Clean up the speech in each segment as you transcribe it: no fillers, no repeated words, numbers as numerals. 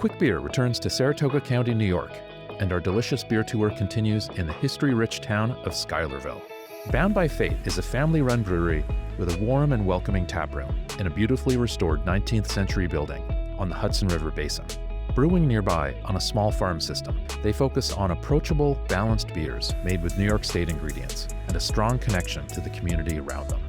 Quick Beer returns to Saratoga County, New York, and our delicious beer tour continues in the history-rich town of Schuylerville. Bound by Fate is a family-run brewery with a warm and welcoming taproom in a beautifully restored 19th century building on the Hudson River Basin. Brewing nearby on a small farm system, they focus on approachable, balanced beers made with New York State ingredients and a strong connection to the community around them.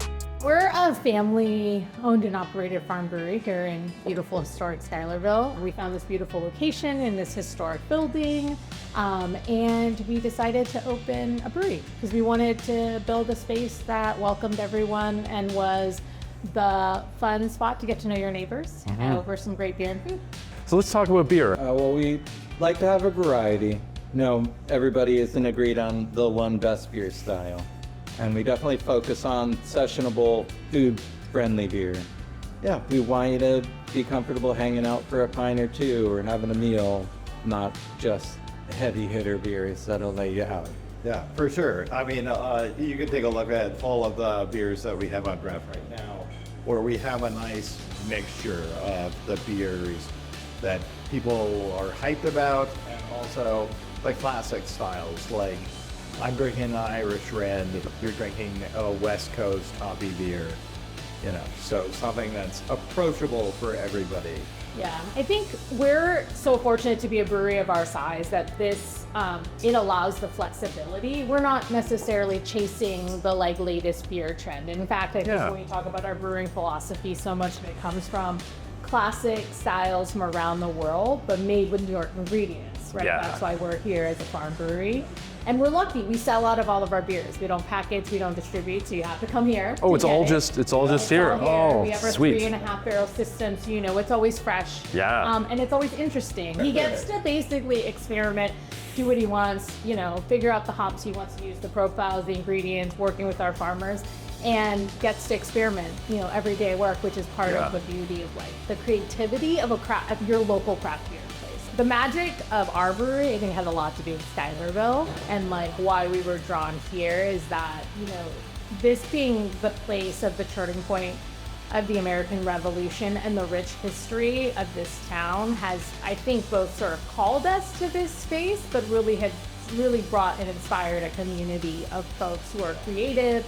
We're a family-owned and operated farm brewery here in beautiful, historic Schuylerville. We found this beautiful location in this historic building, and we decided to open a brewery because we wanted to build a space that welcomed everyone and was the fun spot to get to know your neighbors over some great beer and food. So let's talk about beer. Well, we like to have a variety. No, everybody isn't agreed on the one best beer style. And we definitely focus on sessionable, food-friendly beer. Yeah, we want you to be comfortable hanging out for a pint or two or having a meal, not just heavy hitter beers that'll lay you out. Yeah, for sure. I mean, you can take a look at all of the beers that we have on draft right now, where we have a nice mixture of the beers that people are hyped about and also the classic styles. Like I'm drinking an Irish Red, you're drinking a West Coast hoppy beer, so something that's approachable for everybody. Yeah, I think we're so fortunate to be a brewery of our size that this, it allows the flexibility. We're not necessarily chasing the latest beer trend. In fact, I think when we talk about our brewing philosophy, so much of it comes from classic styles from around the world, but made with New York ingredients, right? That's why we're here as a farm brewery. And we're lucky, we sell out of all of our beers. We don't package, we don't distribute, so you have to come here. Oh, it's all just here. Oh, we have our sweet. 3.5 barrel system, so it's always fresh. Yeah. And it's always interesting. He gets to basically experiment, do what he wants, figure out the hops he wants to use, the profiles, the ingredients, working with our farmers, and gets to experiment, everyday work, which is part of the beauty of the creativity of of your local craft beer. The magic of our brewery, I think, has a lot to do with Schuylerville, and why we were drawn here is that, this being the place of the turning point of the American Revolution and the rich history of this town has, I think, both sort of called us to this space, but really brought and inspired a community of folks who are creative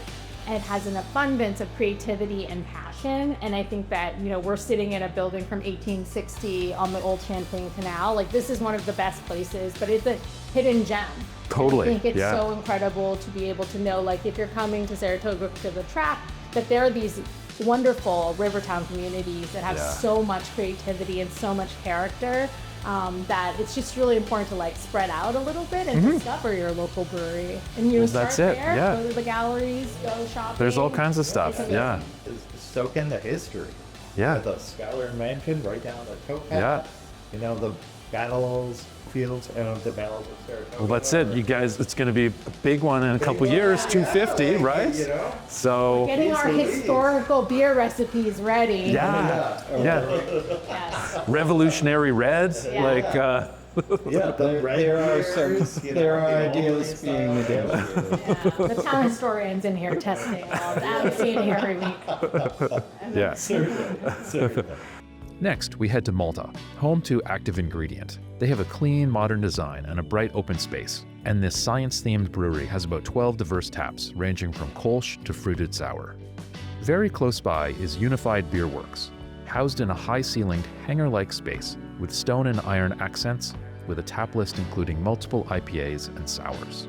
and has an abundance of creativity and passion. And I think that, we're sitting in a building from 1860 on the old Champlain Canal. This is one of the best places, but it's a hidden gem. Totally. And I think it's so incredible to be able to know, if you're coming to Saratoga to the track, that there are these wonderful Rivertown communities that have so much creativity and so much character. That it's just really important to spread out a little bit and discover your local brewery. And That's start it. there, go to the galleries, go shopping. There's all kinds of stuff. Yeah. Soak in the history. Yeah. The Schuyler Mansion right down the towpath. Yeah. The battles fields and the battles of Saratoga. Well, that's it. You guys, it's going to be a big one in a couple years, 250, right? So getting our historical beer recipes ready. Yeah. Yes. Revolutionary red, there are ideas being negotiated. The town historians in here testing all that. I'm seeing here every week. Yes. Next, we head to Malta, home to Active Ingredient. They have a clean, modern design and a bright open space. And this science-themed brewery has about 12 diverse taps, ranging from Kolsch to fruited sour. Very close by is Unified Beerworks, housed in a high-ceilinged, hangar-like space with stone and iron accents, with a tap list including multiple IPAs and sours.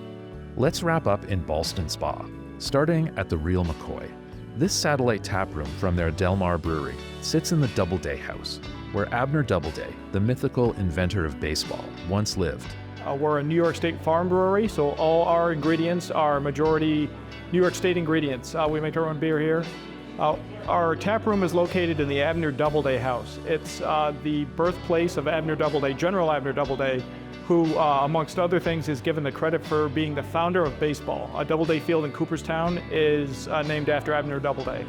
Let's wrap up in Ballston Spa, starting at the Real McCoy. This satellite taproom from their Del Mar brewery sits in the Doubleday House, where Abner Doubleday, the mythical inventor of baseball, once lived. We're a New York State farm brewery, so all our ingredients are majority New York State ingredients. We make our own beer here. Our tap room is located in the Abner Doubleday House. It's the birthplace of Abner Doubleday, General Abner Doubleday, who, amongst other things, is given the credit for being the founder of baseball. Doubleday Field in Cooperstown is named after Abner Doubleday.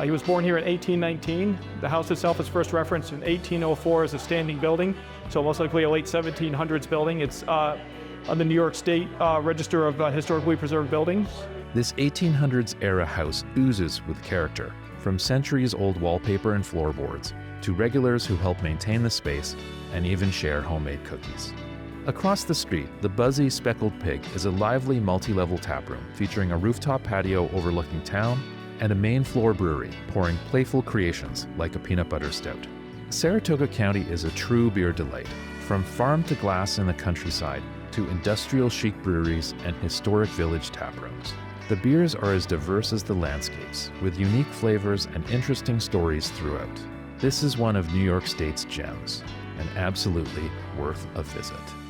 He was born here in 1819. The house itself is first referenced in 1804 as a standing building, so most likely a late 1700s building. It's on the New York State Register of Historically Preserved Buildings. This 1800s era house oozes with character, from centuries-old wallpaper and floorboards to regulars who help maintain the space and even share homemade cookies. Across the street, the buzzy Speckled Pig is a lively multi-level taproom featuring a rooftop patio overlooking town and a main floor brewery pouring playful creations like a peanut butter stout. Saratoga County is a true beer delight, from farm to glass in the countryside to industrial chic breweries and historic village taprooms. The beers are as diverse as the landscapes, with unique flavors and interesting stories throughout. This is one of New York State's gems, and absolutely worth a visit.